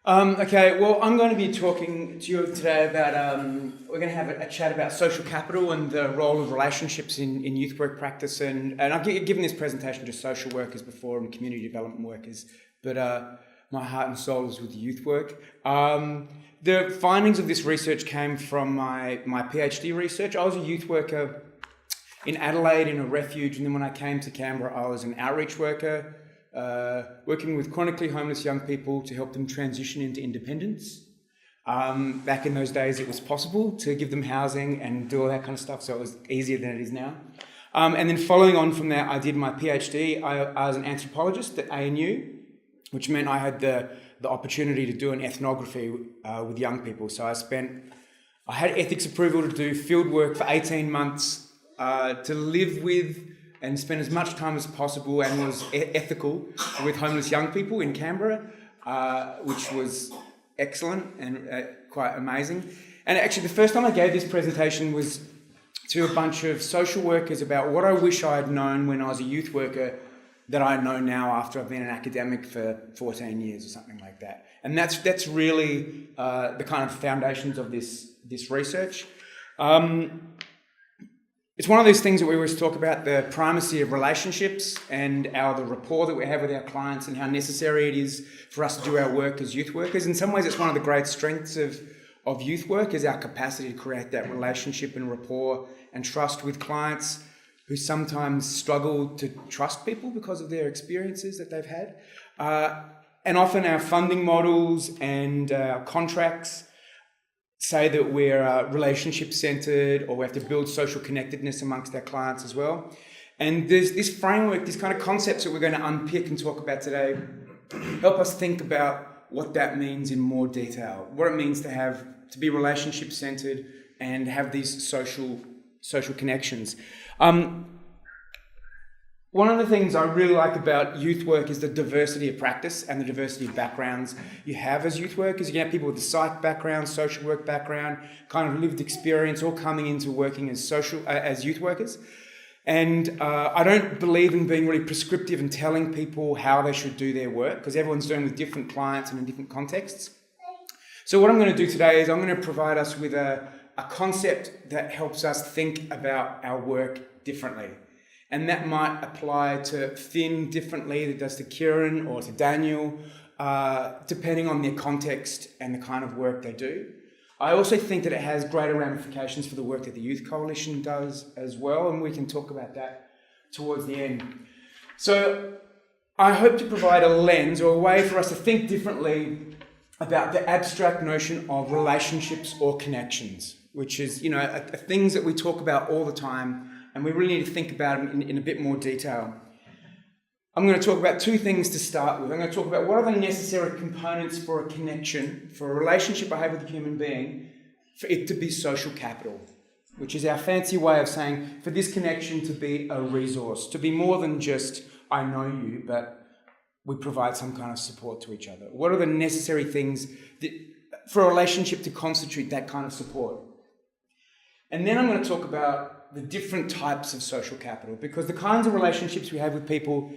Okay, well, I'm going to be talking to you today about, we're going to have a chat about social capital and the role of relationships in youth work practice. And I've given this presentation to social workers before and community development workers, but my heart and soul is with youth work. The findings of this research came from my PhD research. I was a youth worker in Adelaide in a refuge, and then when I came to Canberra, I was an outreach worker, working with chronically homeless young people to help them transition into independence. Back in those days, it was possible to give them housing and do all that kind of stuff, so it was easier than it is now. And then following on from that, I did my PhD. I was an anthropologist at ANU, which meant I had the opportunity to do an ethnography with young people. So I had ethics approval to do field work for 18 months, to live with and spend as much time as possible and was ethical with homeless young people in Canberra, which was excellent and quite amazing. And actually the first time I gave this presentation was to a bunch of social workers about what I wish I had known when I was a youth worker that I know now after I've been an academic for 14 years or something like that. And that's really the kind of foundations of this research. It's one of those things that we always talk about, the primacy of relationships and the rapport that we have with our clients and how necessary it is for us to do our work as youth workers. In some ways, it's one of the great strengths of youth work is our capacity to create that relationship and rapport and trust with clients who sometimes struggle to trust people because of their experiences that they've had. And often our funding models and our contracts say that we're relationship-centred, or we have to build social connectedness amongst our clients as well. And there's this framework, these kind of concepts that we're going to unpick and talk about today, help us think about what that means in more detail, what it means to be relationship-centred and have these social connections. One of the things I really like about youth work is the diversity of practice and the diversity of backgrounds you have as youth workers. You have people with a psych background, social work background, kind of lived experience, all coming into working as youth workers. And I don't believe in being really prescriptive and telling people how they should do their work, because everyone's doing with different clients and in different contexts. So what I'm going to do today is I'm going to provide us with a concept that helps us think about our work differently. And that might apply to Finn differently than it does to Kieran or to Daniel, depending on their context and the kind of work they do. I also think that it has greater ramifications for the work that the Youth Coalition does as well, and we can talk about that towards the end. So I hope to provide a lens or a way for us to think differently about the abstract notion of relationships or connections, which is, things that we talk about all the time, and we really need to think about them in a bit more detail. I'm going to talk about two things to start with. I'm going to talk about what are the necessary components for a connection, for a relationship I have with a human being, for it to be social capital, which is our fancy way of saying for this connection to be a resource, to be more than just I know you, but we provide some kind of support to each other. What are the necessary things for a relationship to constitute that kind of support? And then I'm going to talk about the different types of social capital, because the kinds of relationships we have with people,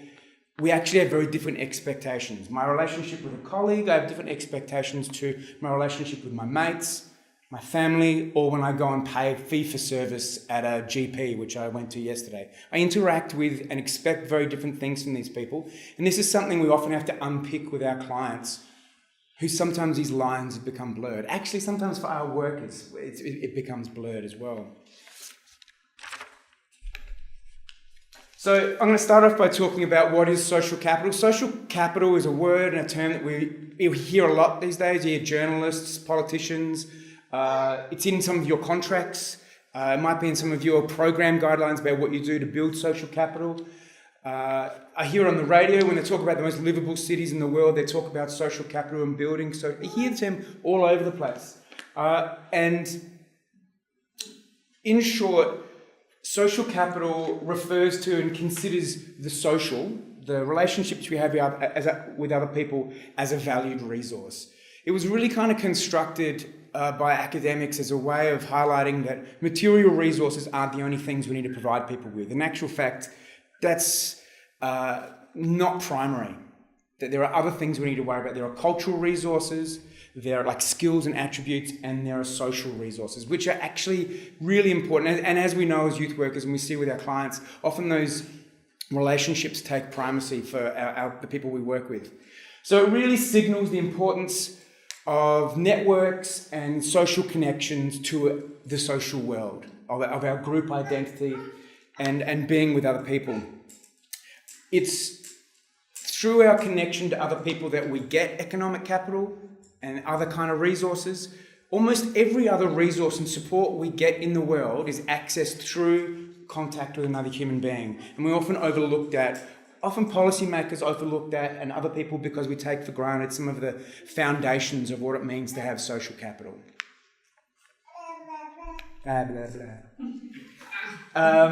we actually have very different expectations. My relationship with a colleague, I have different expectations to my relationship with my mates, my family, or when I go and pay fee for service at a GP, which I went to yesterday. I interact with and expect very different things from these people. And this is something we often have to unpick with our clients, who sometimes these lines have become blurred. Actually, sometimes for our workers, it becomes blurred as well. So I'm going to start off by talking about what is social capital. Social capital is a word and a term that we hear a lot these days. You hear journalists, politicians. It's in some of your contracts. It might be in some of your program guidelines about what you do to build social capital. I hear on the radio when they talk about the most livable cities in the world, they talk about social capital and building. So I hear the term all over the place. And in short, social capital refers to and considers the relationships we have with other people as a valued resource. It was really kind of constructed by academics as a way of highlighting that material resources aren't the only things we need to provide people with. In actual fact, that's not primary. that there are other things we need to worry about. There are cultural resources, there are like skills and attributes, and there are social resources, which are actually really important. And as we know as youth workers, and we see with our clients, often those relationships take primacy for the people we work with. So it really signals the importance of networks and social connections to the social world, of our group identity and being with other people. It's through our connection to other people that we get economic capital and other kind of resources. Almost every other resource and support we get in the world is accessed through contact with another human being. And we're often policymakers overlook that, and other people, because we take for granted some of the foundations of what it means to have social capital. Blah, blah, blah.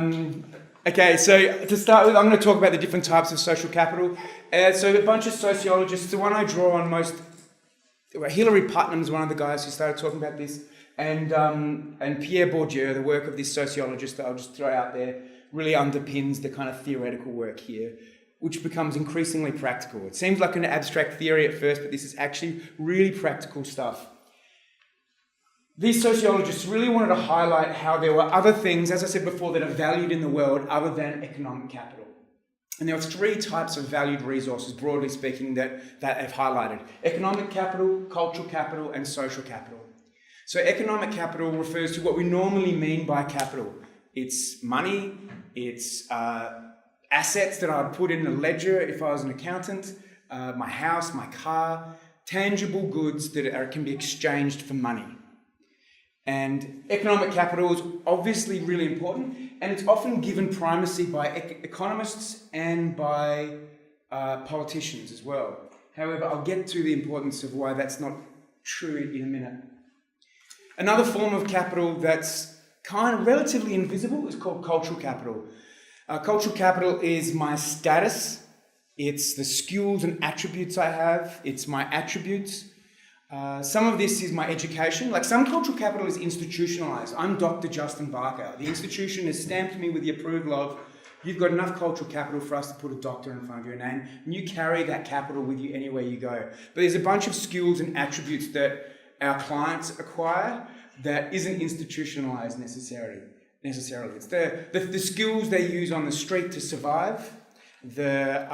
Okay, so to start with, I'm going to talk about the different types of social capital. So a bunch of sociologists, the one I draw on most, Hilary Putnam's one of the guys who started talking about this, and Pierre Bourdieu, the work of this sociologist that I'll just throw out there, really underpins the kind of theoretical work here, which becomes increasingly practical. It seems like an abstract theory at first, but this is actually really practical stuff. These sociologists really wanted to highlight how there were other things, as I said before, that are valued in the world other than economic capital. And there are three types of valued resources, broadly speaking, that they've highlighted: economic capital, cultural capital, and social capital. So economic capital refers to what we normally mean by capital. It's money, it's assets that I'd put in a ledger if I was an accountant, my house, my car, tangible goods that can be exchanged for money. And economic capital is obviously really important, and it's often given primacy by economists and by politicians as well. However, I'll get to the importance of why that's not true in a minute. Another form of capital that's kind of relatively invisible is called cultural capital. Cultural capital is my status, it's the skills and attributes I have, it's my attributes. Some of this is my education. Like, some cultural capital is institutionalized. I'm Dr. Justin Barker. The institution has stamped me with the approval of, you've got enough cultural capital for us to put a doctor in front of your name, and you carry that capital with you anywhere you go. But there's a bunch of skills and attributes that our clients acquire that isn't institutionalized necessarily. It's the skills they use on the street to survive, the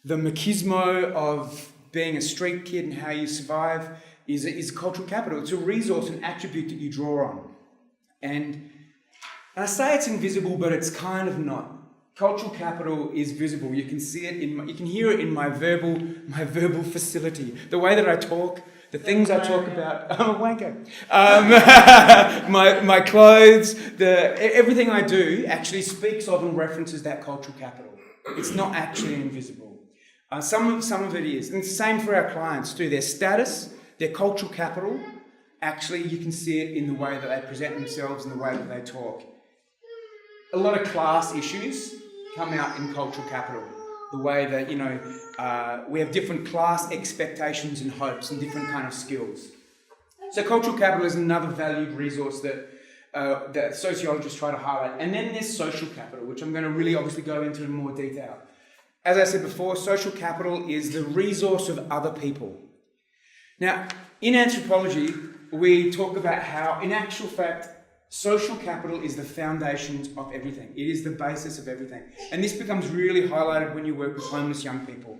machismo of being a street kid and how you survive is cultural capital. It's a resource, an attribute that you draw on. And I say it's invisible, but it's kind of not. Cultural capital is visible. You can see it you can hear it in my verbal facility. The way that I talk, the things I talk about. I'm a wanker. My clothes, everything I do actually speaks of and references that cultural capital. It's not actually invisible. Some of it is. And it's the same for our clients too. Their status, their cultural capital, actually you can see it in the way that they present themselves and the way that they talk. A lot of class issues come out in cultural capital. The way that, we have different class expectations and hopes and different kind of skills. So cultural capital is another valued resource that sociologists try to highlight. And then there's social capital, which I'm going to really obviously go into in more detail. As I said before, social capital is the resource of other people. Now, in anthropology, we talk about how, in actual fact, social capital is the foundations of everything. It is the basis of everything. And this becomes really highlighted when you work with homeless young people.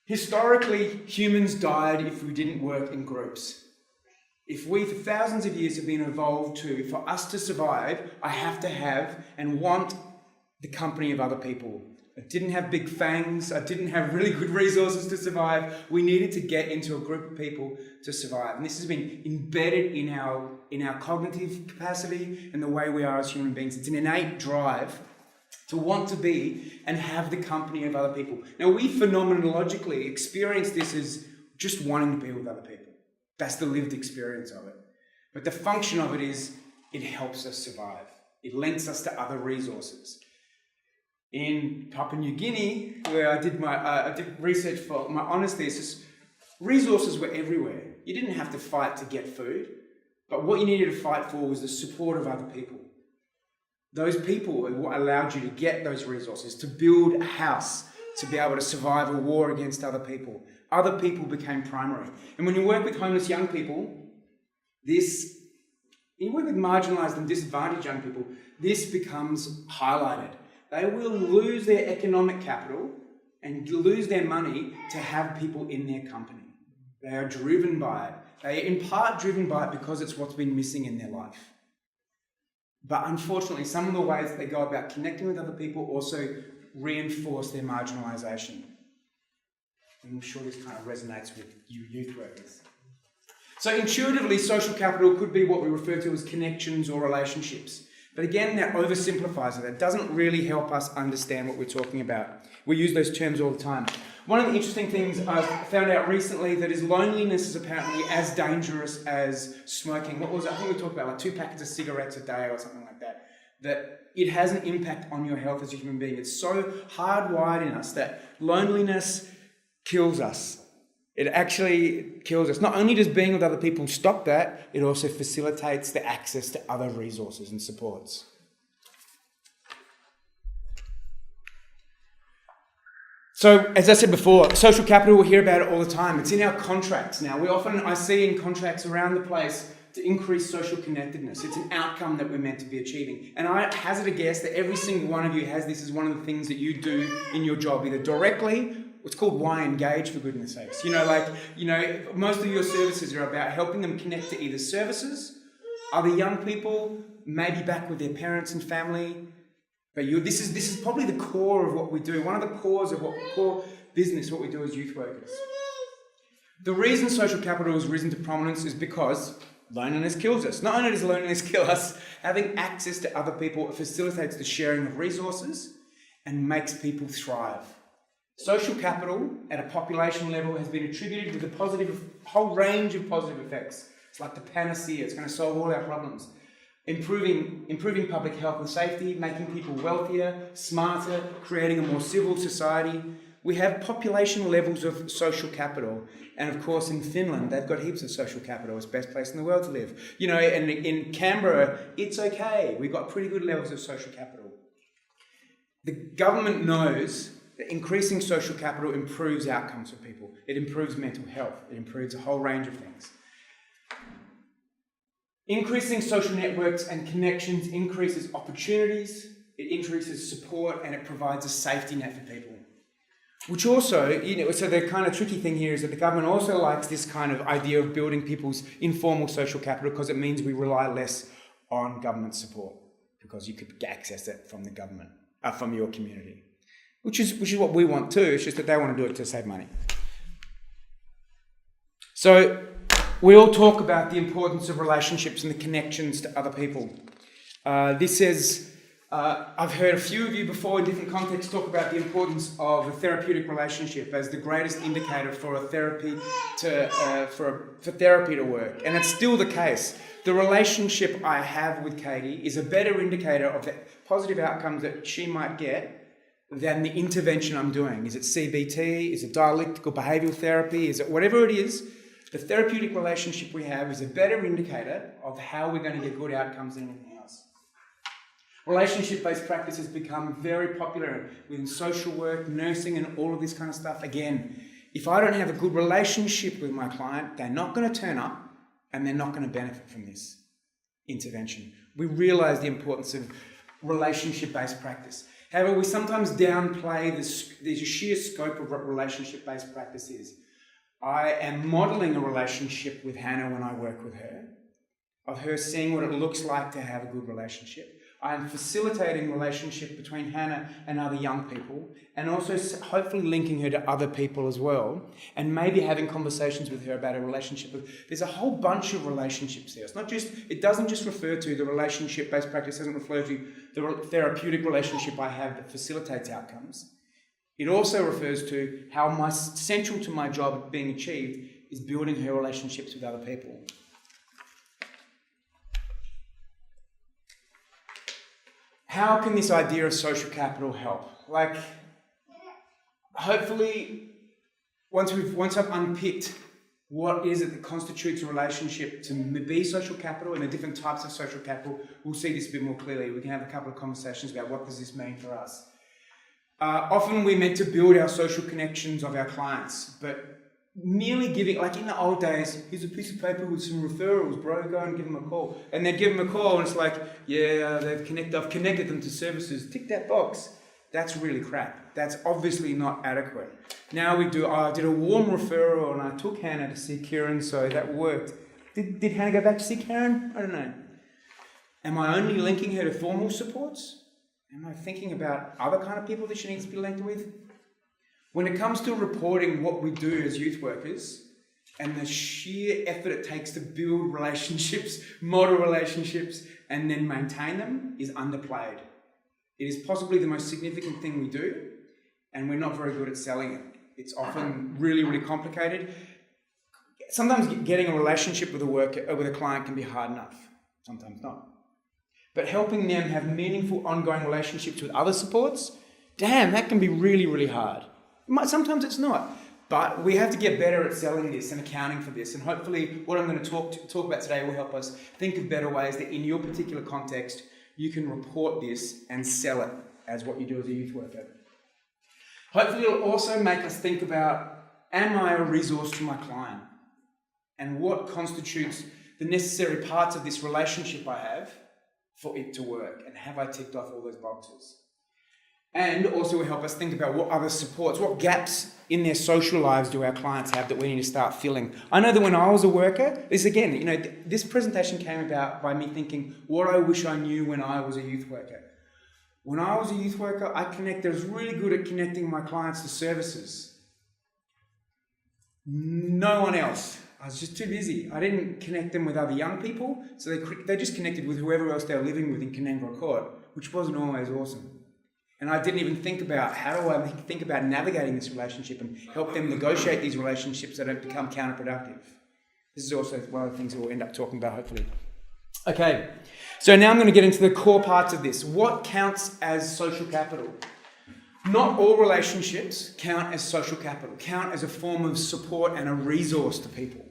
Historically, humans died if we didn't work in groups. If we, for thousands of years, have been evolved to, for us to survive, I have to have and want the company of other people. I didn't have big fangs. I didn't have really good resources to survive. We needed to get into a group of people to survive. And this has been embedded in our cognitive capacity and the way we are as human beings. It's an innate drive to want to be and have the company of other people. Now, we phenomenologically experience this as just wanting to be with other people. That's the lived experience of it. But the function of it is it helps us survive. It links us to other resources. In Papua New Guinea, where I did research for my honours thesis, resources were everywhere. You didn't have to fight to get food, but what you needed to fight for was the support of other people. Those people are what allowed you to get those resources, to build a house, to be able to survive a war against other people. Other people became primary. And when you work with homeless young people, you work with marginalised and disadvantaged young people, this becomes highlighted. They will lose their economic capital and lose their money to have people in their company. They are driven by it. They are in part driven by it because it's what's been missing in their life. But unfortunately, some of the ways that they go about connecting with other people also reinforce their marginalisation. I'm sure this kind of resonates with you youth workers. So intuitively, social capital could be what we refer to as connections or relationships. But again, that oversimplifies it. It doesn't really help us understand what we're talking about. We use those terms all the time. One of the interesting things I've found out recently that is loneliness is apparently as dangerous as smoking. What was it? I think we talked about like 2 packets of cigarettes a day or something like that. That it has an impact on your health as a human being. It's so hardwired in us that loneliness kills us. It actually kills us. Not only does being with other people stop that, it also facilitates the access to other resources and supports. So, as I said before, social capital, we hear about it all the time. It's in our contracts now. I see in contracts around the place to increase social connectedness. It's an outcome that we're meant to be achieving. And I hazard a guess that every single one of you has this as one of the things that you do in your job, either directly. It's called Why Engage, for goodness sakes. Most of your services are about helping them connect to either services, other young people, maybe back with their parents and family. But this is probably the core of what we do. One of the cores of what we do as youth workers. The reason social capital has risen to prominence is because loneliness kills us. Not only does loneliness kill us, having access to other people facilitates the sharing of resources and makes people thrive. Social capital at a population level has been attributed with a whole range of positive effects. It's like the panacea. It's going to solve all our problems. Improving public health and safety, making people wealthier, smarter, creating a more civil society. We have population levels of social capital. And of course, in Finland, they've got heaps of social capital. It's the best place in the world to live. And in Canberra, it's okay. We've got pretty good levels of social capital. The government knows that increasing social capital improves outcomes for people. It improves mental health. It improves a whole range of things. Increasing social networks and connections increases opportunities, it increases support, and it provides a safety net for people. Which also, so the kind of tricky thing here is that the government also likes this kind of idea of building people's informal social capital because it means we rely less on government support because you could access it from the government, from your community. Which is what we want too, it's just that they want to do it to save money. So we all talk about the importance of relationships and the connections to other people. I've heard a few of you before in different contexts talk about the importance of a therapeutic relationship as the greatest indicator for therapy to work. And it's still the case. The relationship I have with Katie is a better indicator of the positive outcomes that she might get than the intervention I'm doing. Is it CBT? Is it dialectical behavioural therapy? Is it whatever it is? The therapeutic relationship we have is a better indicator of how we're going to get good outcomes than anything else. Relationship-based practice has become very popular within social work, nursing, and all of this kind of stuff. Again, if I don't have a good relationship with my client, they're not going to turn up and they're not going to benefit from this intervention. We realise the importance of relationship-based practice. However, we sometimes downplay the sheer scope of what relationship-based practice is. I am modelling a relationship with Hannah when I work with her, of her seeing what it looks like to have a good relationship. I am facilitating relationship between Hannah and other young people, and also hopefully linking her to other people as well, and maybe having conversations with her about a relationship. There's a whole bunch of relationships there. It doesn't just refer to the relationship-based practice, doesn't refer to the therapeutic relationship I have that facilitates outcomes. It also refers to how central to my job being achieved is building her relationships with other people. How can this idea of social capital help? Hopefully, once I've unpicked what is it that constitutes a relationship to be social capital and the different types of social capital, we'll see this a bit more clearly. We can have a couple of conversations about what does this mean for us. Often we're meant to build our social connections of our clients, but merely giving, like in the old days, here's a piece of paper with some referrals, bro, go and give them a call. And they'd give them a call and it's like, yeah, I've connected them to services, tick that box. That's really crap. That's obviously not adequate. Now I did a warm referral and I took Hannah to see Kieran, so that worked. Did Hannah go back to see Karen? I don't know. Am I only linking her to formal supports? Am I thinking about other kind of people that she needs to be linked with? When it comes to reporting what we do as youth workers and the sheer effort it takes to build relationships, model relationships, and then maintain them is underplayed. It is possibly the most significant thing we do, and we're not very good at selling it. It's often really, really complicated. Sometimes getting a relationship with a client can be hard enough. Sometimes not. But helping them have meaningful, ongoing relationships with other supports, damn, that can be really, really hard. Sometimes it's not. But we have to get better at selling this and accounting for this. And hopefully what I'm going to talk about today will help us think of better ways that in your particular context, you can report this and sell it as what you do as a youth worker. Hopefully it'll also make us think about, am I a resource to my client? And what constitutes the necessary parts of this relationship I have for it to work? And have I ticked off all those boxes? And also will help us think about what other supports, what gaps in their social lives do our clients have that we need to start filling. I know that when I was a worker, this presentation came about by me thinking what I wish I knew when I was a youth worker. When I was a youth worker, I was really good at connecting my clients to services. No one else. I was just too busy. I didn't connect them with other young people, so they just connected with whoever else they were living with in Canangro Court, which wasn't always awesome. And I didn't even think about how do I think about navigating this relationship and help them negotiate these relationships so they don't become counterproductive. This is also one of the things that we'll end up talking about, hopefully. Okay, so now I'm going to get into the core parts of this. What counts as social capital? Not all relationships count as social capital, count as a form of support and a resource to people.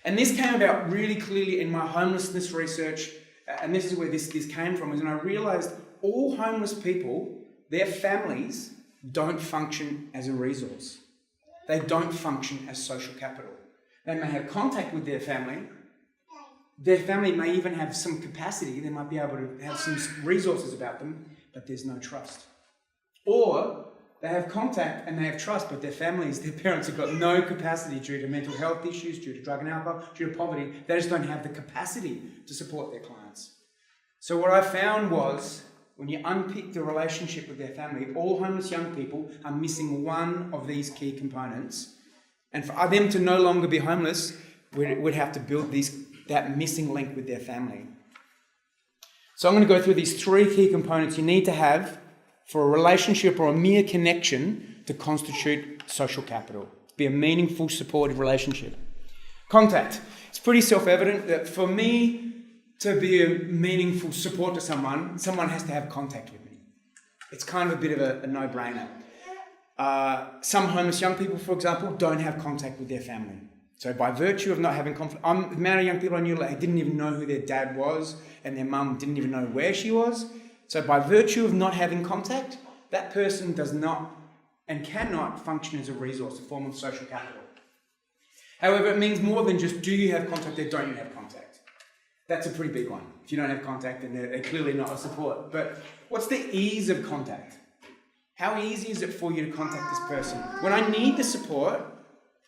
And this came about really clearly in my homelessness research, and this is where this came from, and I realised all homeless people, their families don't function as a resource. They don't function as social capital. They may have contact with their family. Their family may even have some capacity. They might be able to have some resources about them, but there's no trust. Or they have contact and they have trust, but their parents have got no capacity due to mental health issues, due to drug and alcohol, due to poverty. They just don't have the capacity to support their clients. So what I found was, when you unpick the relationship with their family, all homeless young people are missing one of these key components. And for them to no longer be homeless, we'd have to build that missing link with their family. So I'm going to go through these three key components you need to have for a relationship or a mere connection to constitute social capital, to be a meaningful, supportive relationship. Contact. It's pretty self-evident that for me to be a meaningful support to someone has to have contact with me. It's kind of a bit of a no-brainer. Some homeless young people, for example, don't have contact with their family. So by virtue of not having contact, the amount of young people I knew, they didn't even know who their dad was, and their mum didn't even know where she was. So by virtue of not having contact, that person does not and cannot function as a resource, a form of social capital. However, it means more than just do you have contact or don't you have contact. That's a pretty big one. If you don't have contact, then they're clearly not a support. But what's the ease of contact? How easy is it for you to contact this person? When I need the support,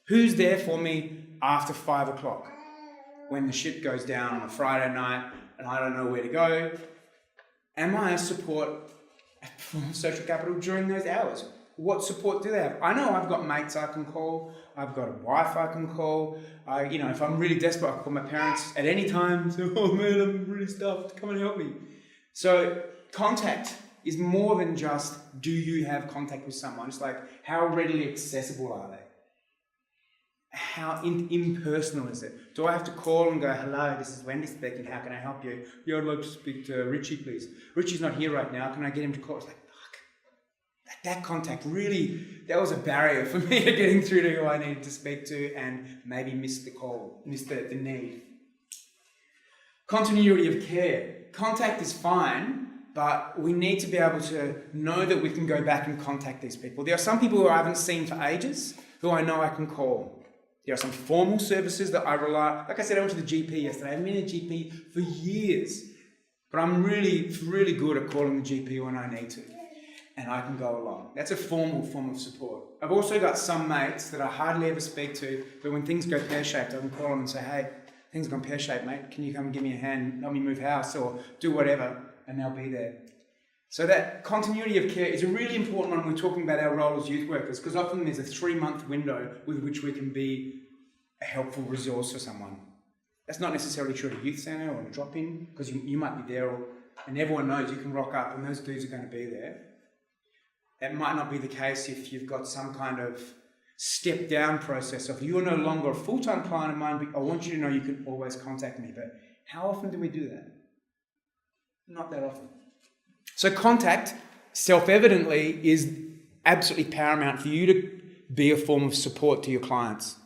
who's there for me after 5 o'clock? When the shit goes down on a Friday night and I don't know where to go? Am I a support for social capital during those hours? What support do they have? I know I've got mates I can call. I've got a wife I can call. If I'm really desperate, I can call my parents at any time. So, oh man, I'm really stuffed. Come and help me. So contact is more than just, do you have contact with someone? It's like, how readily accessible are they? How impersonal is it? Do I have to call and go, hello, this is Wendy speaking, how can I help you? Yeah, I'd like to speak to Richie, please. Richie's not here right now, can I get him to call? It's like, fuck. That contact really, that was a barrier for me to getting through to who I needed to speak to and maybe miss the call, miss the need. Continuity of care. Contact is fine, but we need to be able to know that we can go back and contact these people. There are some people who I haven't seen for ages who I know I can call. There are some formal services that I rely. Like I said, I went to the GP yesterday. I haven't been a GP for years, but I'm really good at calling the GP when I need to, and I can go along. That's a formal form of support. I've also got some mates that I hardly ever speak to, but when things go pear-shaped, I can call them and say, hey, things have gone pear-shaped, mate. Can you come and give me a hand, help me move house, or do whatever, and they'll be there. So that continuity of care is a really important one when we're talking about our role as youth workers, because often there's a 3-month window with which we can be a helpful resource for someone. That's not necessarily true at a youth centre or a drop-in, because you might be there, and everyone knows you can rock up and those dudes are going to be there. That might not be the case if you've got some kind of step-down process of you're no longer a full-time client of mine, but I want you to know you can always contact me. But how often do we do that? Not that often. So contact, self-evidently, is absolutely paramount for you to be a form of support to your clients,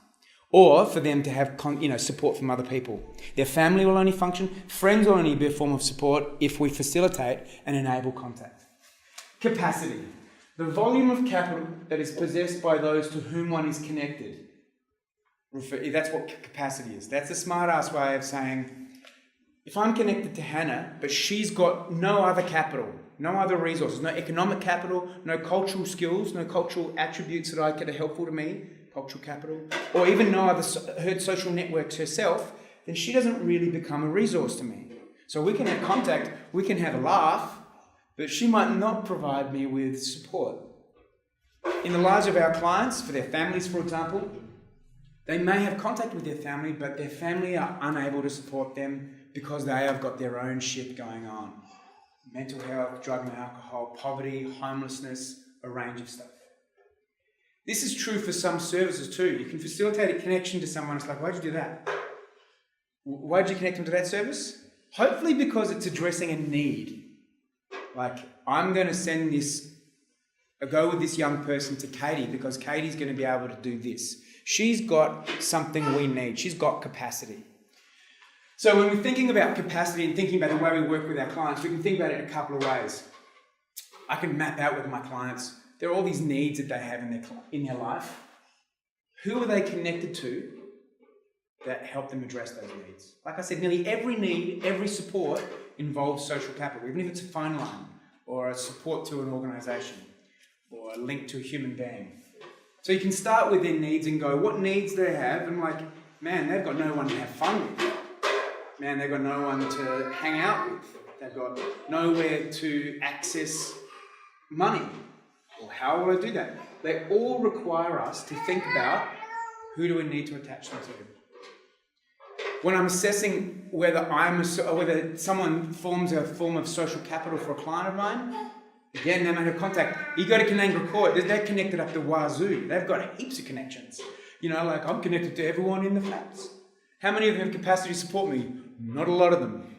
or for them to have support from other people. Their family will only function, friends will only be a form of support if we facilitate and enable contact. Capacity. The volume of capital that is possessed by those to whom one is connected. That's what capacity is. That's a smart-ass way of saying, if I'm connected to Hannah, but she's got no other capital, no other resources, no economic capital, no cultural skills, no cultural attributes that are helpful to me, cultural capital, or even no other her social networks herself, then she doesn't really become a resource to me. So we can have contact, we can have a laugh, but she might not provide me with support. In the lives of our clients, for their families, for example, they may have contact with their family, but their family are unable to support them because they have got their own shit going on. Mental health, drug and alcohol, poverty, homelessness, a range of stuff. This is true for some services too. You can facilitate a connection to someone. It's like, why'd you do that? Why'd you connect them to that service? Hopefully because it's addressing a need. Like, I'm going to go with this young person to Katie because Katie's going to be able to do this. She's got something we need. She's got capacity. So when we're thinking about capacity and thinking about the way we work with our clients, we can think about it in a couple of ways. I can map out with my clients. There are all these needs that they have in their life. Who are they connected to that help them address those needs? Like I said, nearly every need, every support involves social capital, even if it's a phone line or a support to an organisation or a link to a human being. So you can start with their needs and go, what needs do they have? And like, man, they've got no one to have fun with. Man, they've got no one to hang out with. They've got nowhere to access money. Well, how will I do that? They all require us to think about who do we need to attach them to. When I'm assessing whether someone forms a form of social capital for a client of mine, again, they may have contact. You go to Canangra Court, they're connected up to Wazoo. They've got heaps of connections. Like I'm connected to everyone in the flats. How many of them have capacity to support me? Not a lot of them.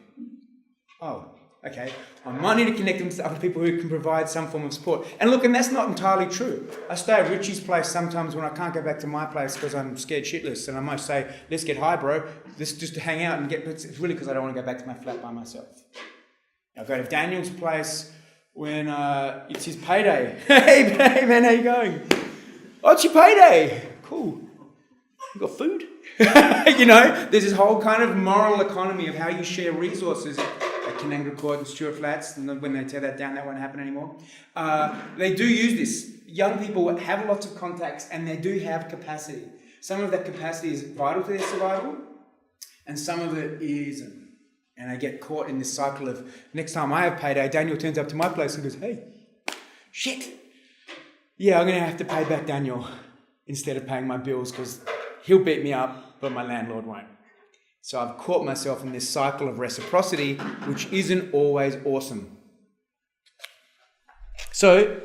Oh, okay. I might need to connect them to other people who can provide some form of support. And look, and that's not entirely true. I stay at Richie's place sometimes when I can't go back to my place because I'm scared shitless. And I might say, let's get high, bro. This just to hang out and it's really because I don't want to go back to my flat by myself. I go to Daniel's place when it's his payday. Hey, man, how you going? Oh, it's your payday. Cool. You got food? There's this whole kind of moral economy of how you share resources at Canangra Court and Stuart Flats, and when they tear that down, that won't happen anymore. They do use this. Young people have lots of contacts and they do have capacity. Some of that capacity is vital to their survival, and some of it isn't. And I get caught in this cycle of, next time I have payday, Daniel turns up to my place and goes, hey, shit. Yeah, I'm going to have to pay back Daniel instead of paying my bills because he'll beat me up, but my landlord won't. So I've caught myself in this cycle of reciprocity, which isn't always awesome. So,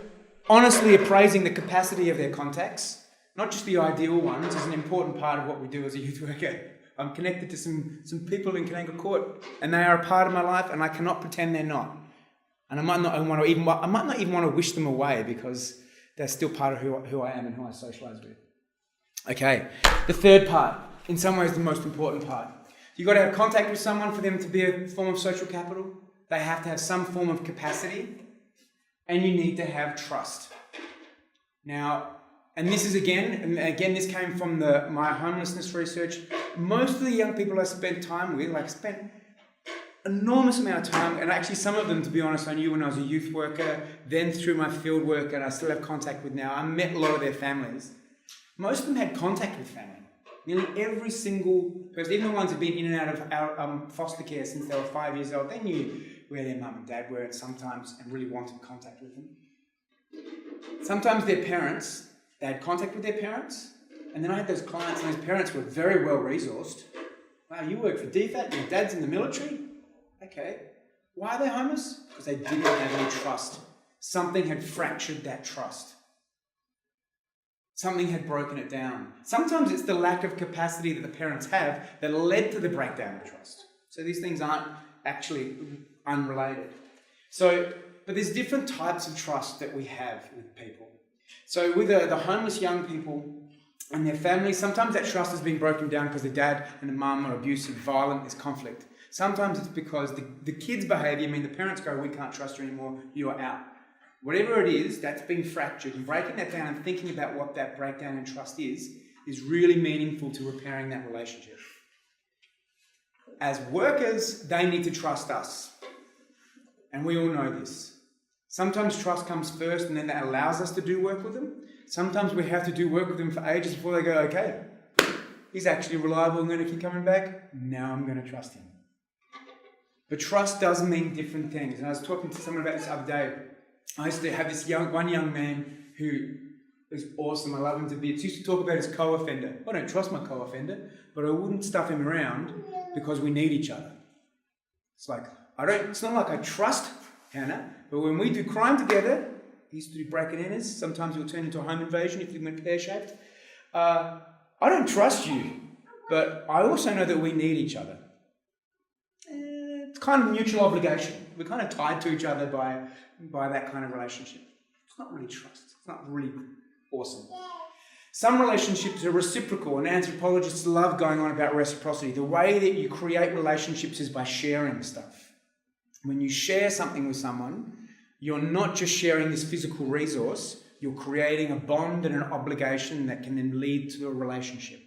honestly appraising the capacity of their contacts, not just the ideal ones, is an important part of what we do as a youth worker. I'm connected to some people in Canangra Court, and they are a part of my life, and I cannot pretend they're not. And I might not even want to wish them away because they're still part of who I am and who I socialise with. Okay, the third part, in some ways the most important part. You've got to have contact with someone for them to be a form of social capital. they have to have some form of capacity, and you need to have trust. Now, and this is this came from my homelessness research. Most of the young people I spent time with, spent enormous amount of time, and actually some of them, to be honest, I knew when I was a youth worker, then through my field work, and I still have contact with now. I met a lot of their families. Most of them had contact with family. Nearly every single person, even the ones who've been in and out of foster care since they were 5 years old, they knew where their mum and dad were and really wanted contact with them. Sometimes their parents, they had contact with their parents, and then I had those clients and those parents were very well resourced. Wow, you work for DFAT, your dad's in the military? Okay. Why are they homeless? Because they didn't have any trust. Something had fractured that trust. Something had broken it down. Sometimes it's the lack of capacity that the parents have that led to the breakdown of trust. So these things aren't actually unrelated. But there's different types of trust that we have with people. So with the homeless young people and their families, sometimes that trust has been broken down because the dad and the mum are abusive, violent, there's conflict. Sometimes it's because the kid's behaviour, the parents go, we can't trust you anymore, you're out. Whatever it is, that's been fractured. And breaking that down and thinking about what that breakdown in trust is really meaningful to repairing that relationship. As workers, they need to trust us. And we all know this. Sometimes trust comes first and then that allows us to do work with them. Sometimes we have to do work with them for ages before they go, okay, he's actually reliable and going to keep coming back. Now I'm going to trust him. But trust does mean different things. And I was talking to someone about this the other day. I used to have this one young man who was awesome. I love him to bits. He used to talk about his co-offender. I don't trust my co-offender, but I wouldn't stuff him around because we need each other. It's not like I trust Hannah, but when we do crime together, he used to do break and enters. Sometimes it will turn into a home invasion if you went pear-shaped. I don't trust you, but I also know that we need each other. It's kind of mutual obligation. We're kind of tied to each other by that kind of relationship. It's not really trust. It's not really awesome. Some relationships are reciprocal, and anthropologists love going on about reciprocity. The way that you create relationships is by sharing stuff. When you share something with someone, you're not just sharing this physical resource, you're creating a bond and an obligation that can then lead to a relationship.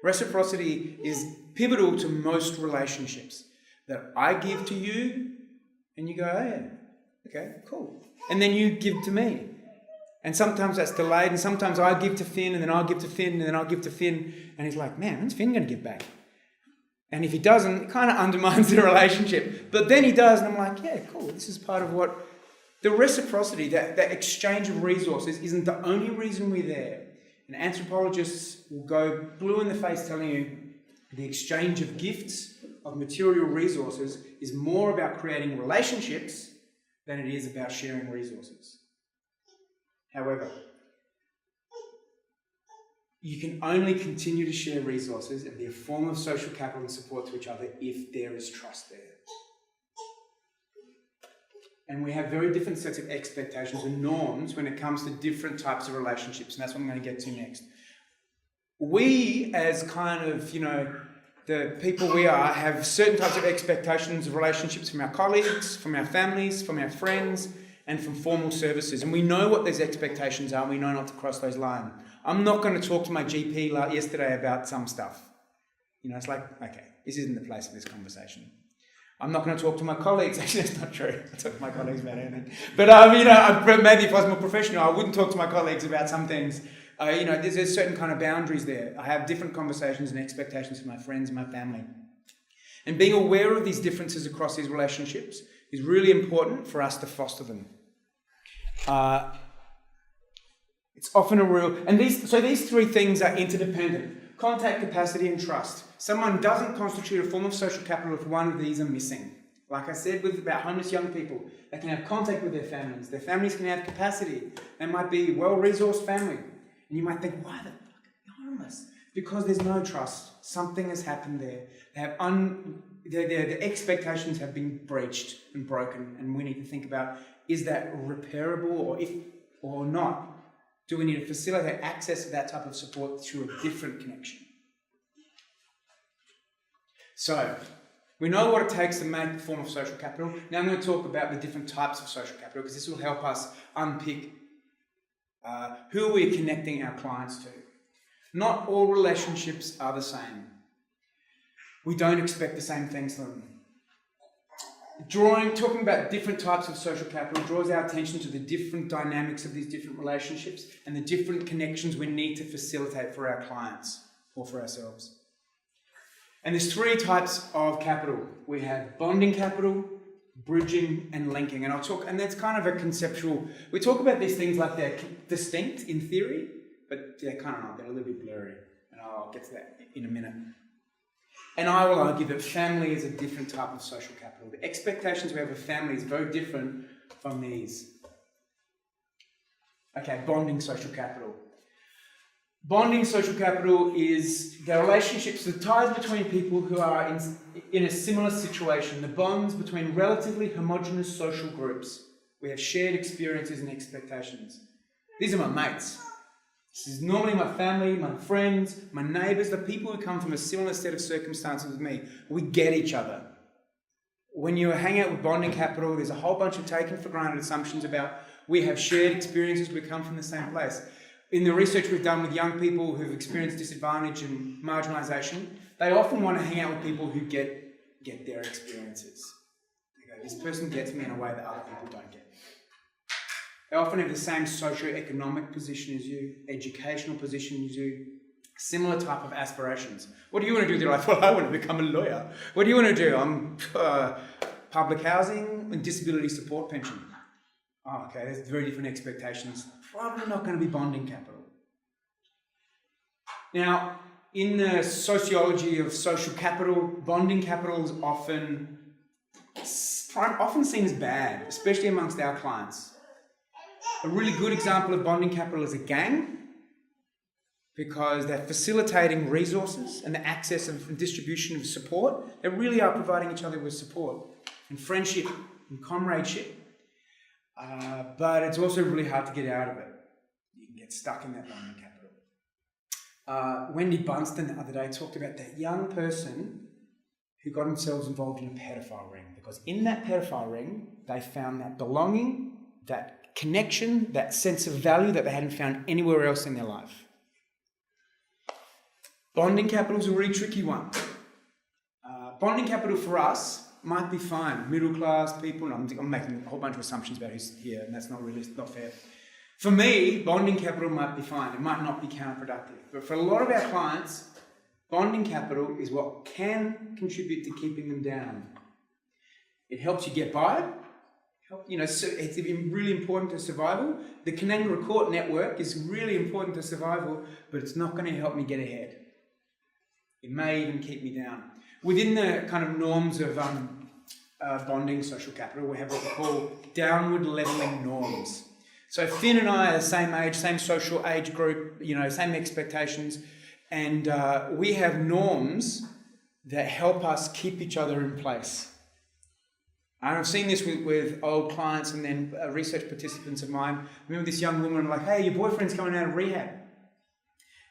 Reciprocity is pivotal to most relationships. That I give to you, and you go, oh yeah, okay, cool. And then you give to me. And sometimes that's delayed, and sometimes I give to Finn, and then I'll give to Finn, and then I'll give to Finn. And he's like, man, when's Finn going to give back? And if he doesn't, it kind of undermines the relationship. But then he does, and I'm like, yeah, cool. This is part of what... The reciprocity, that exchange of resources isn't the only reason we're there. And anthropologists will go blue in the face telling you the exchange of gifts, of material resources, is more about creating relationships than it is about sharing resources. However, you can only continue to share resources and be a form of social capital and support to each other if there is trust there. And we have very different sets of expectations and norms when it comes to different types of relationships, and that's what I'm going to get to next. We, as kind of, the people we are, have certain types of expectations of relationships from our colleagues, from our families, from our friends, and from formal services. And we know what those expectations are, and we know not to cross those lines. I'm not going to talk to my GP yesterday about some stuff. It's like, okay, this isn't the place for this conversation. I'm not going to talk to my colleagues. Actually, that's not true. I talk to my colleagues about anything. But, maybe if I was more professional, I wouldn't talk to my colleagues about some things. There's certain kind of boundaries there. I have different conversations and expectations for my friends and my family. And being aware of these differences across these relationships is really important for us to foster them. It's often a real... And these three things are interdependent. Contact, capacity, and trust. Someone doesn't constitute a form of social capital if one of these are missing. Like I said about homeless young people, they can have contact with their families. Their families can have capacity. They might be a well-resourced family. And you might think, why the fuck are you homeless? Because there's no trust. Something has happened there. They have the expectations have been breached and broken, and we need to think about, is that repairable or not? Do we need to facilitate access to that type of support through a different connection? So, We know what it takes to make the form of social capital. Now I'm going to talk about the different types of social capital because this will help us unpick who we're connecting our clients to. Not all relationships are the same. We don't expect the same things from them. Talking about different types of social capital draws our attention to the different dynamics of these different relationships and the different connections we need to facilitate for our clients or for ourselves. And there's three types of capital. We have bonding capital, bridging, and linking. And that's kind of a conceptual. We talk about these things like they're distinct in theory, but they're kind of not. They're a little bit blurry. And I'll get to that in a minute. And I will argue that family is a different type of social capital. The expectations we have of family is very different from these. Okay, bonding social capital. Bonding social capital is the relationships, the ties between people who are in a similar situation, the bonds between relatively homogenous social groups. We have shared experiences and expectations. These are my mates. This is normally my family, my friends, my neighbours, the people who come from a similar set of circumstances as me. We get each other. When you hang out with bonding capital, there's a whole bunch of taken for granted assumptions about we have shared experiences, we come from the same place. In the research we've done with young people who've experienced disadvantage and marginalisation, they often want to hang out with people who get their experiences. They go, this person gets me in a way that other people don't get. They often have the same socio-economic position as you, educational position as you, similar type of aspirations. What do you want to do? They're like, well, I want to become a lawyer. What do you want to do? I'm public housing and disability support pension. Oh, okay, there's very different expectations. Probably not going to be bonding capital. Now, in the sociology of social capital, bonding capital is often seen as bad, especially amongst our clients. A really good example of bonding capital is a gang, because they're facilitating resources and the access and distribution of support. They really are providing each other with support and friendship and comradeship. But it's also really hard to get out of it. You can get stuck in that bonding capital. Wendy Bunston the other day talked about that young person who got themselves involved in a pedophile ring, because in that pedophile ring, they found that belonging, that connection, that sense of value that they hadn't found anywhere else in their life. Bonding capital is a really tricky one. Bonding capital for us might be fine. Middle class people, and I'm making a whole bunch of assumptions about who's here, and that's not fair. For me, bonding capital might be fine. It might not be counterproductive. But for a lot of our clients, bonding capital is what can contribute to keeping them down. It helps you get by. It's really important to survival. The Canangra Court network is really important to survival, but it's not going to help me get ahead. It may even keep me down. Within the kind of norms of bonding social capital, we have what we call downward levelling norms. So Finn and I are the same age, same social age group, same expectations, and we have norms that help us keep each other in place. And I've seen this with old clients and then research participants of mine. I remember this young woman like, hey, your boyfriend's coming out of rehab.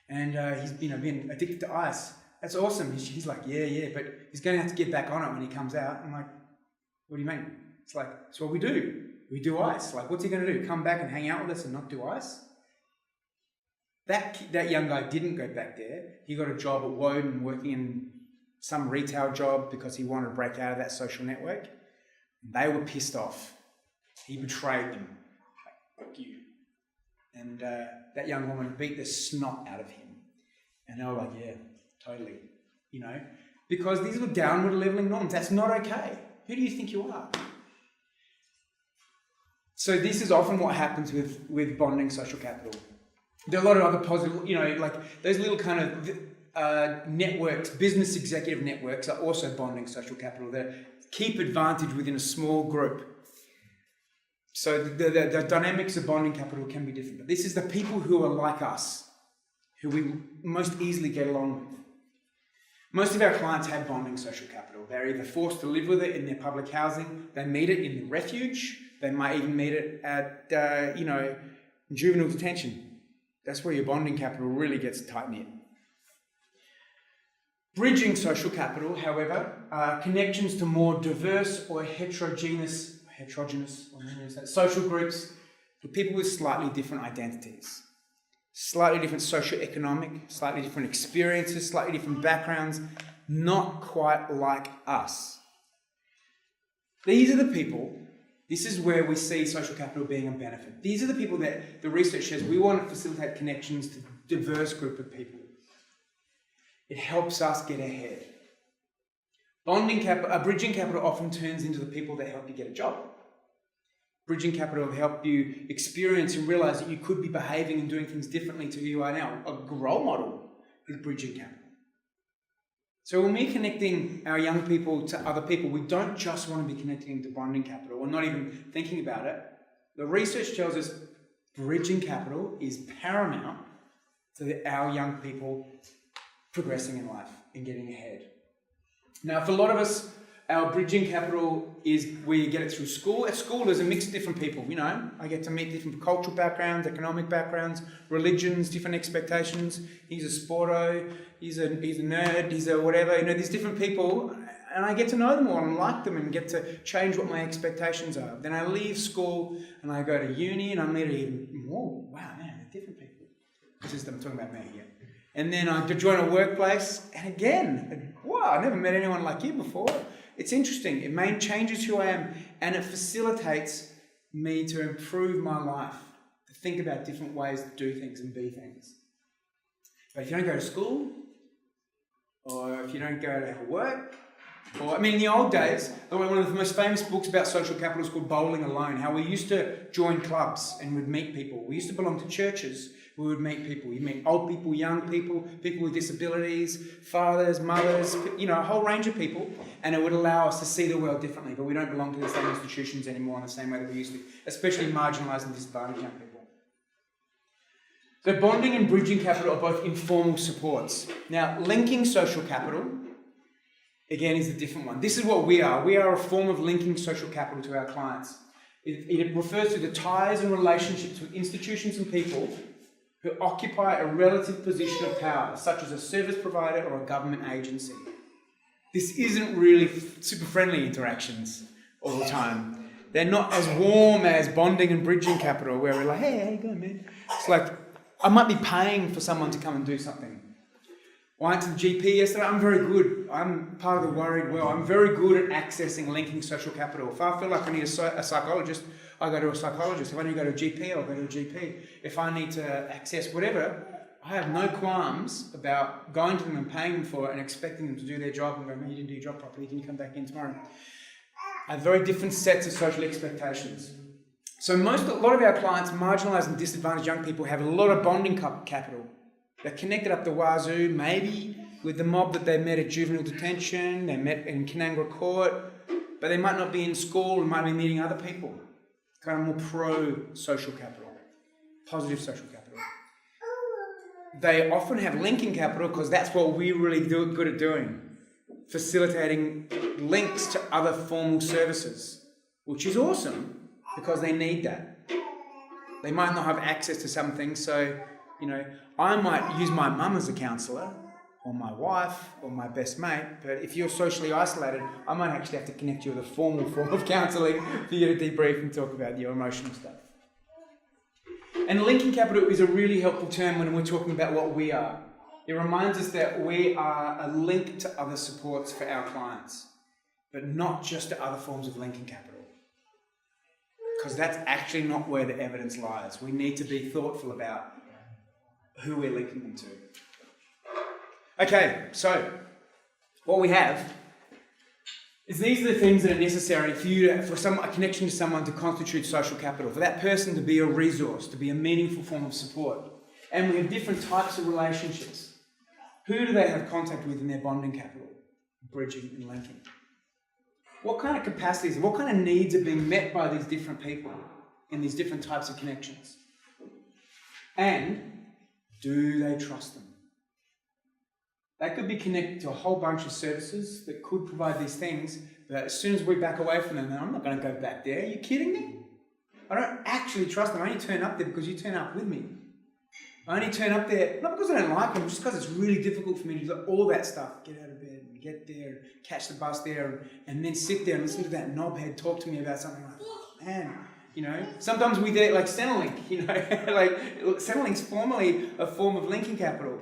And he's been addicted to ice. That's awesome. He's like, yeah, but he's going to have to get back on it when he comes out. I'm like, what do you mean? It's like, it's what we do. We do ice. Like, what's he going to do? Come back and hang out with us and not do ice? That young guy didn't go back there. He got a job at Woden working in some retail job because he wanted to break out of that social network. They were pissed off. He betrayed them. Like, fuck you. And that young woman beat the snot out of him. And they were like, yeah, totally. Because these are downward levelling norms. That's not okay. Who do you think you are? So this is often what happens with bonding social capital. There are a lot of other positive, like those little kind of networks, business executive networks are also bonding social capital. They keep advantage within a small group. So the dynamics of bonding capital can be different. But this is the people who are like us, who we most easily get along with. Most of our clients have bonding social capital. They're either forced to live with it in their public housing, they meet it in the refuge, they might even meet it at, juvenile detention. That's where your bonding capital really gets tight-knit. Bridging social capital, however, are connections to more diverse or heterogeneous social groups for people with slightly different identities, slightly different socioeconomic, slightly different experiences, slightly different backgrounds, not quite like us. These are the people, this is where we see social capital being a benefit. These are the people that the research says we want to facilitate connections to a diverse group of people. It helps us get ahead. Bridging capital often turns into the people that help you get a job. Bridging capital will help you experience and realize that you could be behaving and doing things differently to who you are now. A role model is bridging capital. So when we're connecting our young people to other people, we don't just want to be connecting them to bonding capital or not even thinking about it. The research tells us bridging capital is paramount to our young people progressing in life and getting ahead. Now, for a lot of us, our bridging capital is we get it through school. At school, there's a mix of different people. You know, I get to meet different cultural backgrounds, economic backgrounds, religions, different expectations. He's a sporto, he's a nerd, he's a whatever. You know, there's different people, and I get to know them all and like them and get to change what my expectations are. Then I leave school and I go to uni and I meet even more. Wow, man, they're different people. I'm talking about me here. And then I join a workplace, and again, wow, I never met anyone like you before. It's interesting. It changes who I am, and it facilitates me to improve my life, to think about different ways to do things and be things. But if you don't go to school, or if you don't go to work, in the old days, one of the most famous books about social capital is called Bowling Alone, how we used to join clubs and would meet people. We used to belong to churches. We would meet people. You meet old people, young people, people with disabilities, fathers, mothers, a whole range of people, and it would allow us to see the world differently, but we don't belong to the same institutions anymore in the same way that we used to, especially marginalised and disadvantaged young people. So bonding and bridging capital are both informal supports. Now, linking social capital, again, is a different one. This is what we are. We are a form of linking social capital to our clients. It refers to the ties and relationships with institutions and people who occupy a relative position of power, such as a service provider or a government agency. This isn't really super friendly interactions all the time. They're not as warm as bonding and bridging capital, where we're like, hey, how you going, man? It's like, I might be paying for someone to come and do something. I went to the GP yesterday. I'm very good. I'm part of the worried well. I'm very good at accessing linking social capital. If I feel like I need a psychologist, I go to a psychologist. If I need to go to a GP, I'll go to a GP. If I need to access whatever, I have no qualms about going to them and paying them for it and expecting them to do their job and go, man, you didn't do your job properly. Can you come back in tomorrow? I have very different sets of social expectations. So a lot of our clients, marginalised and disadvantaged young people, have a lot of bonding capital. They're connected up the wazoo, maybe with the mob that they met at juvenile detention, they met in Canangra Court, but they might not be in school and might be meeting other people. Kind of more pro-social capital, positive social capital. They often have linking capital because that's what we're really good at doing, facilitating links to other formal services, which is awesome because they need that. They might not have access to some things, so, I might use my mum as a counsellor, or my wife, or my best mate, but if you're socially isolated, I might actually have to connect you with a formal form of counselling for you to debrief and talk about your emotional stuff. And linking capital is a really helpful term when we're talking about what we are. It reminds us that we are a link to other supports for our clients, but not just to other forms of linking capital. Because that's actually not where the evidence lies. We need to be thoughtful about who we're linking them to. Okay, so what we have is these are the things that are necessary for a connection to someone to constitute social capital, for that person to be a resource, to be a meaningful form of support. And we have different types of relationships. Who do they have contact with in their bonding capital, bridging and linking? What kind of capacities, what kind of needs are being met by these different people in these different types of connections? And do they trust them? They could be connected to a whole bunch of services that could provide these things, but as soon as we back away from them, I'm not going to go back there. Are you kidding me? I don't actually trust them. I only turn up there because you turn up with me. I only turn up there, not because I don't like them, just because it's really difficult for me to do all that stuff. Get out of bed and get there, catch the bus there, and then sit there and listen to that knobhead talk to me about something like, oh, man, you know. Sometimes we do like Centrelink, you know, like Centrelink's formerly a form of linking capital,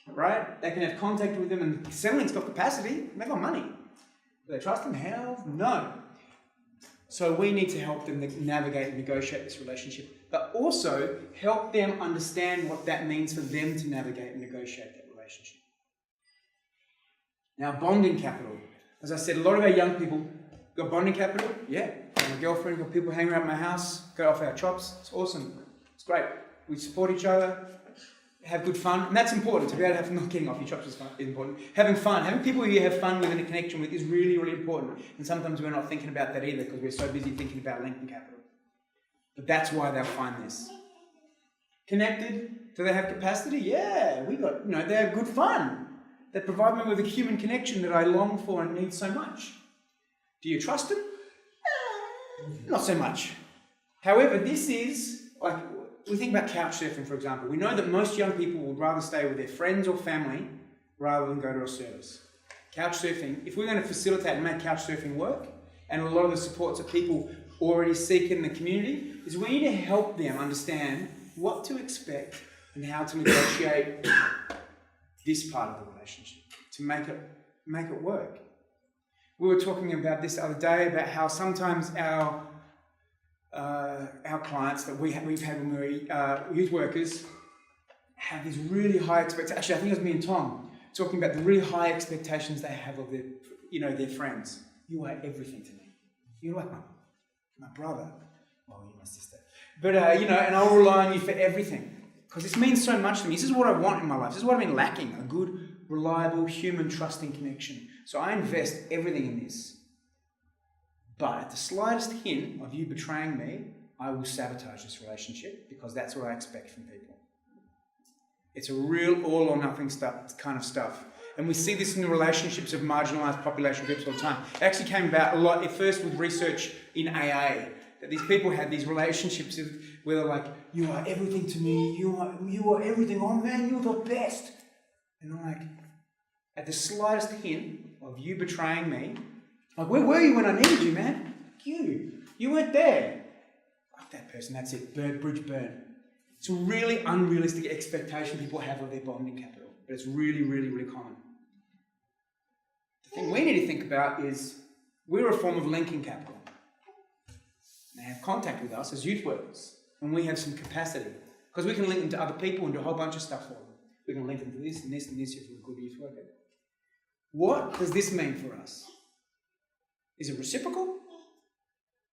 right? They can have contact with them, and Centrelink's got capacity, they've got money. Do they trust them? Hell no. So we need to help them navigate and negotiate this relationship, but also help them understand what that means for them to navigate and negotiate that relationship. Now, bonding capital. As I said, a lot of our young people got bonding capital. Yeah, got my girlfriend, got people hanging around my house, go off our chops. It's awesome. It's great. We support each other, have good fun, and that's important. To be able to have not getting off your chops is important. Having fun, having people who you have fun with and a connection with is really, really important. And sometimes we're not thinking about that either because we're so busy thinking about linking capital. But that's why they'll find this. Connected? Do they have capacity? Yeah, they have good fun. They provide me with a human connection that I long for and need so much. Do you trust them? Not so much. However, this is like, we think about couch surfing, for example. We know that most young people would rather stay with their friends or family rather than go to a service. Couch surfing, if we're going to facilitate and make couch surfing work, and a lot of the supports that people already seek in the community, is we need to help them understand what to expect and how to negotiate this part of the relationship to make it work. We were talking about this the other day, about how sometimes our clients that we've had when we were youth workers have these really high expectations. Actually, I think it was me and Tom talking about the really high expectations they have of their friends. You are everything to me. You're like my brother. Well, you're my sister. But, and I'll rely on you for everything. Because this means so much to me. This is what I want in my life. This is what I've been lacking. A good, reliable, human, trusting connection. So I invest everything in this. But at the slightest hint of you betraying me, I will sabotage this relationship because that's what I expect from people. It's a real all or nothing kind of stuff. And we see this in the relationships of marginalised population groups all the time. It actually came about a lot at first with research in AA, that these people had these relationships where they're like, you are everything to me, you are everything, oh man, you're the best. And I'm like, at the slightest hint of you betraying me, like, where were you when I needed you, man? You weren't there. Fuck that person, that's it, bridge burn. It's a really unrealistic expectation people have of their bonding capital, but it's really, really, really common. The thing we need to think about is we're a form of linking capital. They have contact with us as youth workers, and we have some capacity, because we can link them to other people and do a whole bunch of stuff for them. We can link them to this and this and this if we're a good youth worker. What does this mean for us? Is it reciprocal?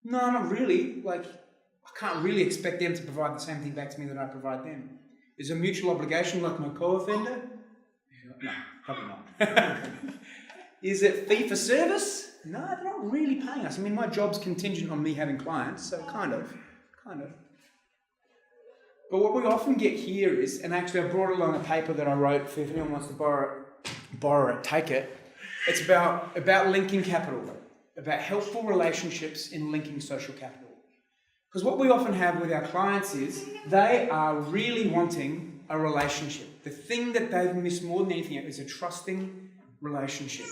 No, not really. Like, I can't really expect them to provide the same thing back to me that I provide them. Is it a mutual obligation like my co-offender? No, probably not. Is it fee for service? No, they're not really paying us. I mean, my job's contingent on me having clients, so kind of. But what we often get here is, and actually I brought along a paper that I wrote, for if anyone wants to borrow it, take it. It's about linking capital, about helpful relationships in linking social capital. Because what we often have with our clients is they are really wanting a relationship. The thing that they've missed more than anything is a trusting relationship.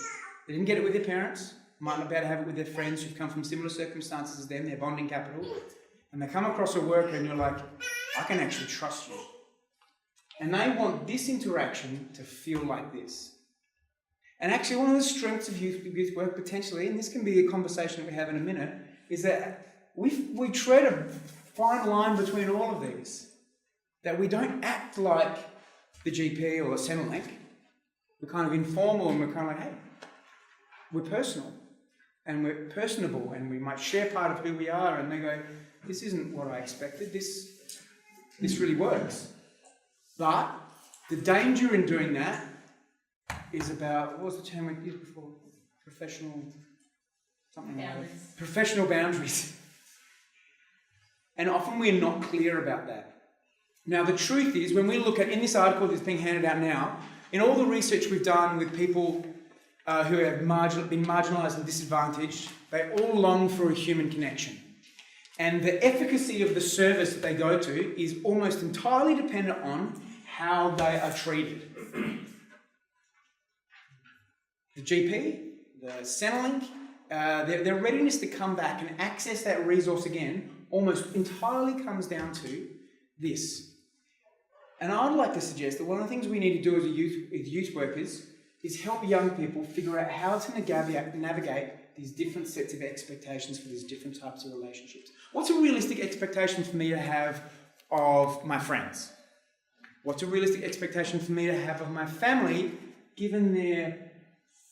They didn't get it with their parents, might not be able to have it with their friends who've come from similar circumstances as them, their bonding capital. And they come across a worker and you're like, I can actually trust you. And they want this interaction to feel like this. And actually one of the strengths of youth work potentially, and this can be a conversation that we have in a minute, is that we tread a fine line between all of these. That we don't act like the GP or Centrelink. We're kind of informal and we're kind of like, hey, we're personal. And we're personable and we might share part of who we are, and they go, this isn't what I expected, this really works. But the danger in doing that is about, what was the term we used before? Professional boundaries. And often we're not clear about that. Now the truth is, when we look at, in this article that's being handed out now, in all the research we've done with people who have been marginalised and disadvantaged, they all long for a human connection. And the efficacy of the service that they go to is almost entirely dependent on how they are treated. The GP, the Centrelink, their readiness to come back and access that resource again almost entirely comes down to this. And I would like to suggest that one of the things we need to do as youth workers is help young people figure out how to navigate these different sets of expectations for these different types of relationships. What's a realistic expectation for me to have of my friends? What's a realistic expectation for me to have of my family, given their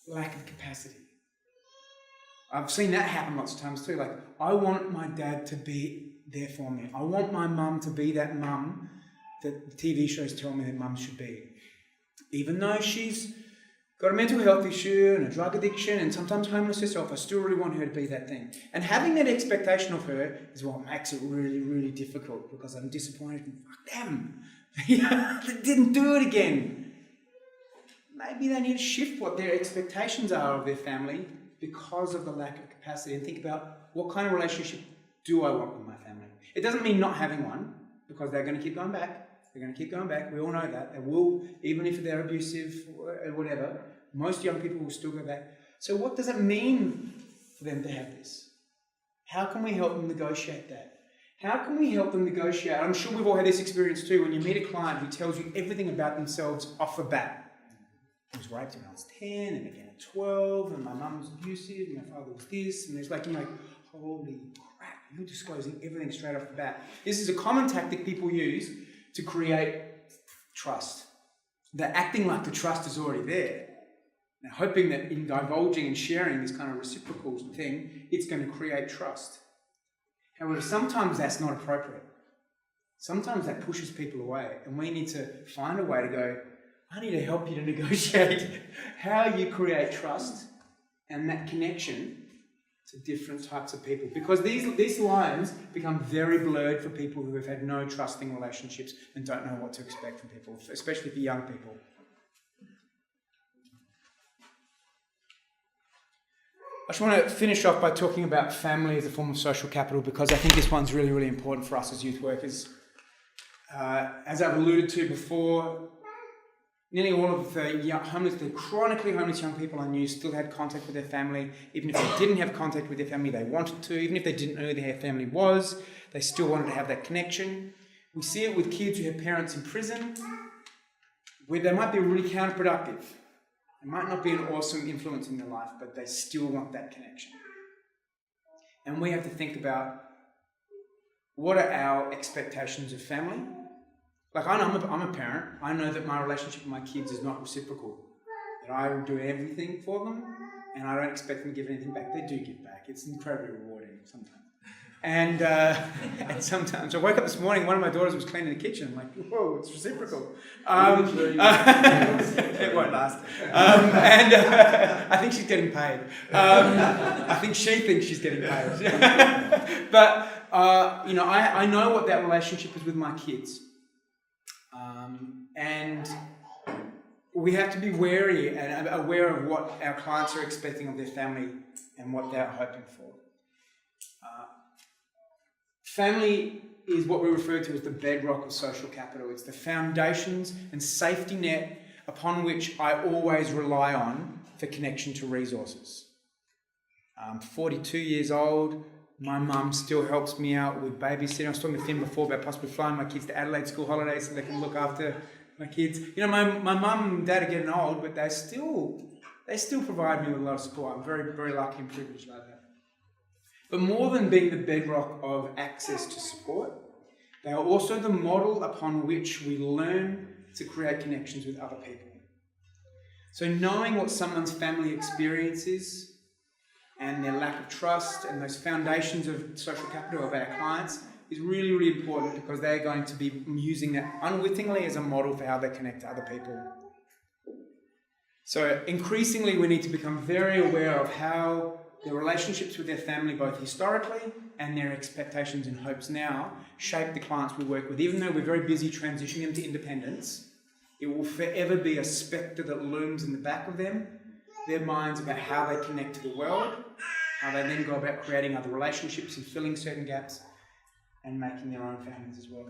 lack of capacity? I've seen that happen lots of times too. Like, I want my dad to be there for me. I want my mum to be that mum that the TV shows tell me that mum should be. Even though she's got a mental health issue and a drug addiction and sometimes homeless herself, I still really want her to be that thing. And having that expectation of her is what makes it really, really difficult, because I'm disappointed and fuck them. They didn't do it again. Maybe they need to shift what their expectations are of their family because of the lack of capacity, and think about, what kind of relationship do I want with my family? It doesn't mean not having one, because they're going to keep going back. They're going to keep going back. We all know that. They will, even if they're abusive or whatever, most young people will still go back. So what does it mean for them to have this? How can we help them negotiate that? How can we help them negotiate? I'm sure we've all had this experience too, when you meet a client who tells you everything about themselves off the bat. I was raped when I was 10, and again at 12, and my mum was abusive, and my father was this, and there's like, you're like, holy crap, you're disclosing everything straight off the bat. This is a common tactic people use to create trust. They're acting like the trust is already there. Now, hoping that in divulging and sharing this kind of reciprocal thing, it's going to create trust. However, sometimes that's not appropriate. Sometimes that pushes people away, and we need to find a way to go, I need to help you to negotiate how you create trust and that connection to different types of people. Because these lines become very blurred for people who have had no trusting relationships and don't know what to expect from people, especially for young people. I just want to finish off by talking about family as a form of social capital, because I think this one's really, really important for us as youth workers. As I've alluded to before, nearly all of the chronically homeless young people I knew still had contact with their family. Even if they didn't have contact with their family, they wanted to. Even if they didn't know who their family was, they still wanted to have that connection. We see it with kids who have parents in prison, where they might be really counterproductive. They might not be an awesome influence in their life, but they still want that connection. And we have to think about, what are our expectations of family? Like, I know I'm a parent. I know that my relationship with my kids is not reciprocal. That I will do everything for them, and I don't expect them to give anything back. They do give back. It's incredibly rewarding sometimes. And sometimes, I woke up this morning, one of my daughters was cleaning the kitchen. I'm like, whoa, it's reciprocal. It won't last. And I think she's getting paid. I think she thinks she's getting paid. But, I know what that relationship is with my kids. And we have to be wary and aware of what our clients are expecting of their family and what they're hoping for. Family is what we refer to as the bedrock of social capital. It's the foundations and safety net upon which I always rely on for connection to resources. I'm 42 years old. My mum still helps me out with babysitting. I was talking to Finn before about possibly flying my kids to Adelaide school holidays so they can look after my kids. My mum and dad are getting old, but they still provide me with a lot of support. I'm very, very lucky and privileged like that. But more than being the bedrock of access to support, they are also the model upon which we learn to create connections with other people. So knowing what someone's family experience is, and their lack of trust, and those foundations of social capital of our clients is really, really important, because they're going to be using that unwittingly as a model for how they connect to other people. So increasingly, we need to become very aware of how their relationships with their family, both historically and their expectations and hopes now, shape the clients we work with. Even though we're very busy transitioning them to independence, it will forever be a spectre that looms in the back of them, their minds about how they connect to the world, how they then go about creating other relationships and filling certain gaps and making their own families as well.